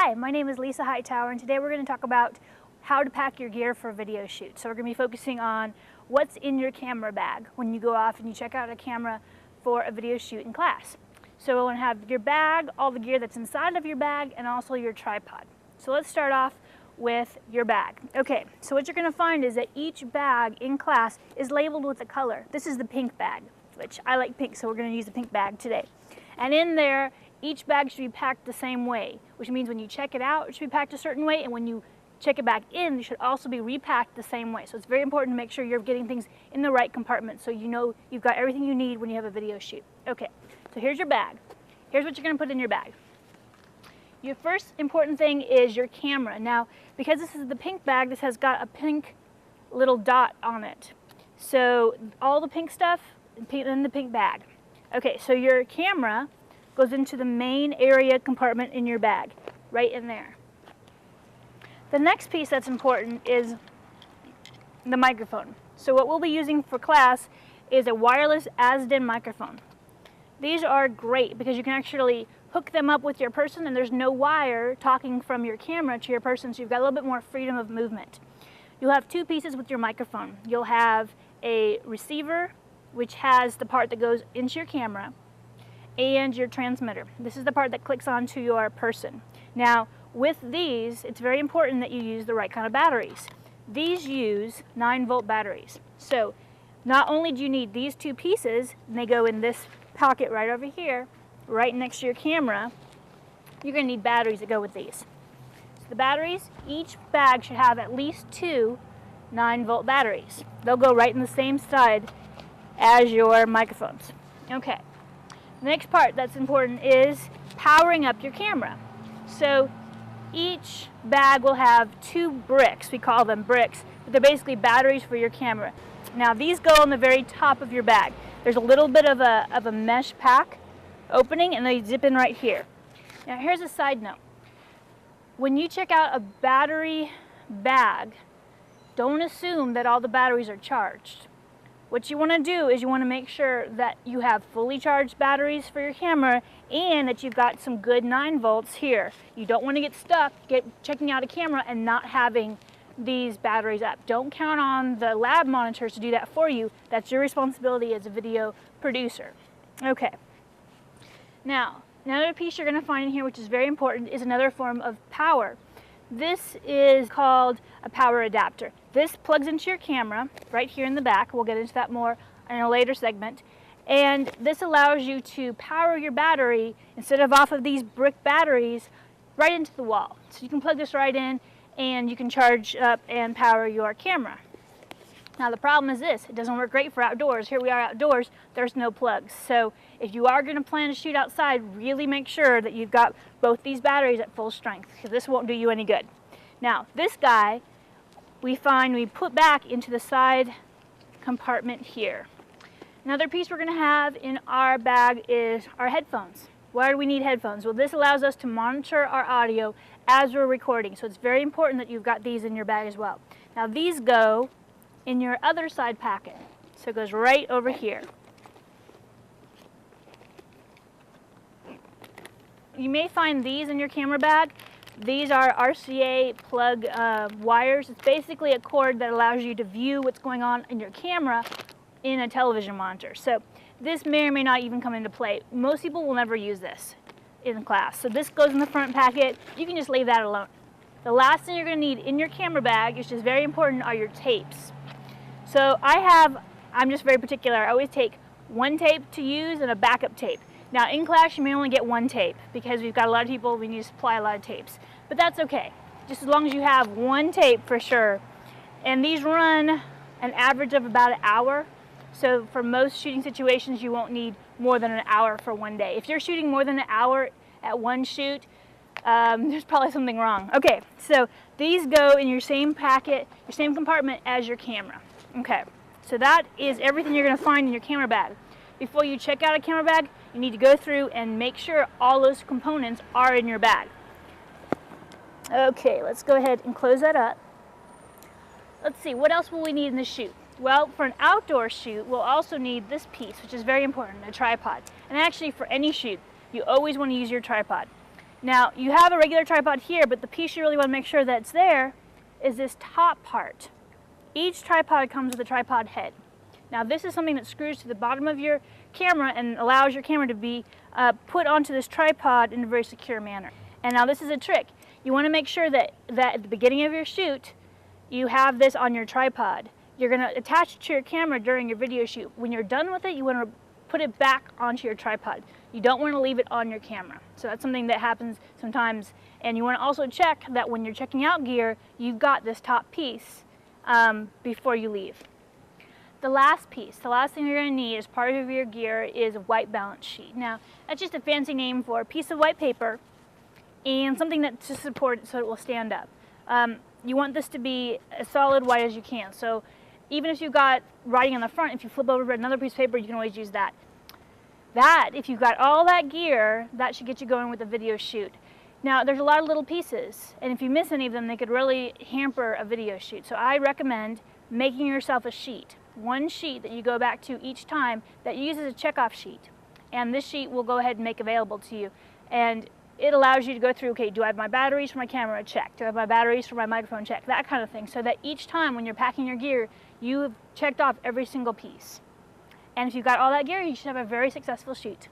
Hi, my name is Lisa Hightower, and today we're going to talk about how to pack your gear for a video shoot. So we're going to be focusing on what's in your camera bag when you go off and you check out a camera for a video shoot in class. So we're going to have your bag, all the gear that's inside of your bag, and also your tripod. So let's start off with your bag. Okay, so what you're going to find is that each bag in class is labeled with a color. This is the pink bag, which I like pink, so we're going to use the pink bag today. And in there, each bag should be packed the same way, which means when you check it out, it should be packed a certain way, and when you check it back in, it should also be repacked the same way. So it's very important to make sure you're getting things in the right compartment so you know you've got everything you need when you have a video shoot. Okay, so here's your bag. Here's what you're going to put in your bag. Your first important thing is your camera. Now, because this is the pink bag, this has got a pink little dot on it. So all the pink stuff in the pink bag. Okay, so your camera goes into the main area compartment in your bag, right in there. The next piece that's important is the microphone. So what we'll be using for class is a wireless Azden microphone. These are great because you can actually hook them up with your person and there's no wire talking from your camera to your person, so you've got a little bit more freedom of movement. You'll have two pieces with your microphone. You'll have a receiver, which has the part that goes into your camera, and your transmitter. This is the part that clicks onto your person. Now, with these, it's very important that you use the right kind of batteries. These use 9-volt batteries. So, not only do you need these two pieces, and they go in this pocket right over here, right next to your camera, you're going to need batteries that go with these. So the batteries, each bag should have at least two 9-volt batteries. They'll go right in the same side as your microphones. Okay. The next part that's important is powering up your camera. So each bag will have two bricks. We call them bricks, but they're basically batteries for your camera. Now these go on the very top of your bag. There's a little bit of a mesh pack opening, and they zip in right here. Now here's a side note. When you check out a battery bag, don't assume that all the batteries are charged. What you want to do is you want to make sure that you have fully charged batteries for your camera and that you've got some good 9 volts here. You don't want to get stuck checking out a camera and not having these batteries up. Don't count on the lab monitors to do that for you. That's your responsibility as a video producer. Okay. Now, another piece you're going to find in here, which is very important, is another form of power. This is called a power adapter. This plugs into your camera right here in the back. We'll get into that more in a later segment. And this allows you to power your battery, instead of off of these brick batteries, right into the wall. So you can plug this right in and you can charge up and power your camera. Now the problem is this, it doesn't work great for outdoors. Here we are outdoors, there's no plugs. So if you are going to plan to shoot outside, really make sure that you've got both these batteries at full strength, because this won't do you any good. Now this guy, we put back into the side compartment here. Another piece we're going to have in our bag is our headphones. Why do we need headphones? Well, this allows us to monitor our audio as we're recording, so it's very important that you've got these in your bag as well. Now these go in your other side packet. So it goes right over here. You may find these in your camera bag. These are RCA plug wires. It's basically a cord that allows you to view what's going on in your camera in a television monitor. So this may or may not even come into play. Most people will never use this in class. So this goes in the front packet. You can just leave that alone. The last thing you're going to need in your camera bag, which is very important, are your tapes. So I'm just very particular. I always take one tape to use and a backup tape. Now in class you may only get one tape because we've got a lot of people, we need to supply a lot of tapes. But that's okay, just as long as you have one tape for sure. And these run an average of about an hour. So for most shooting situations you won't need more than an hour for one day. If you're shooting more than an hour at one shoot, there's probably something wrong. Okay, so these go in your same packet, your same compartment as your camera. Okay, so that is everything you're going to find in your camera bag. Before you check out a camera bag, you need to go through and make sure all those components are in your bag. Okay, let's go ahead and close that up. Let's see, what else will we need in this shoot? Well, for an outdoor shoot, we'll also need this piece, which is very important, a tripod. And actually, for any shoot, you always want to use your tripod. Now, you have a regular tripod here, but the piece you really want to make sure that it's there is this top part. Each tripod comes with a tripod head. Now, this is something that screws to the bottom of your camera and allows your camera to be put onto this tripod in a very secure manner. And now this is a trick. You want to make sure that at the beginning of your shoot, you have this on your tripod. You're going to attach it to your camera during your video shoot. When you're done with it, you want to put it back onto your tripod. You don't want to leave it on your camera. So that's something that happens sometimes. And you want to also check that when you're checking out gear, you've got this top piece before you leave. The last piece, the last thing you're going to need as part of your gear is a white balance sheet. Now, that's just a fancy name for a piece of white paper and something that to support it so it will stand up. You want this to be as solid white as you can. So even if you've got writing on the front, if you flip over another piece of paper, you can always use that. If you've got all that gear, that should get you going with a video shoot. Now, there's a lot of little pieces, and if you miss any of them, they could really hamper a video shoot. So I recommend making yourself a sheet. One sheet that you go back to each time that you use as a checkoff sheet. And this sheet will go ahead and make available to you. And it allows you to go through, okay, do I have my batteries for my camera? Check. Do I have my batteries for my microphone? Check. That kind of thing. So that each time when you're packing your gear, you have checked off every single piece. And if you've got all that gear, you should have a very successful shoot.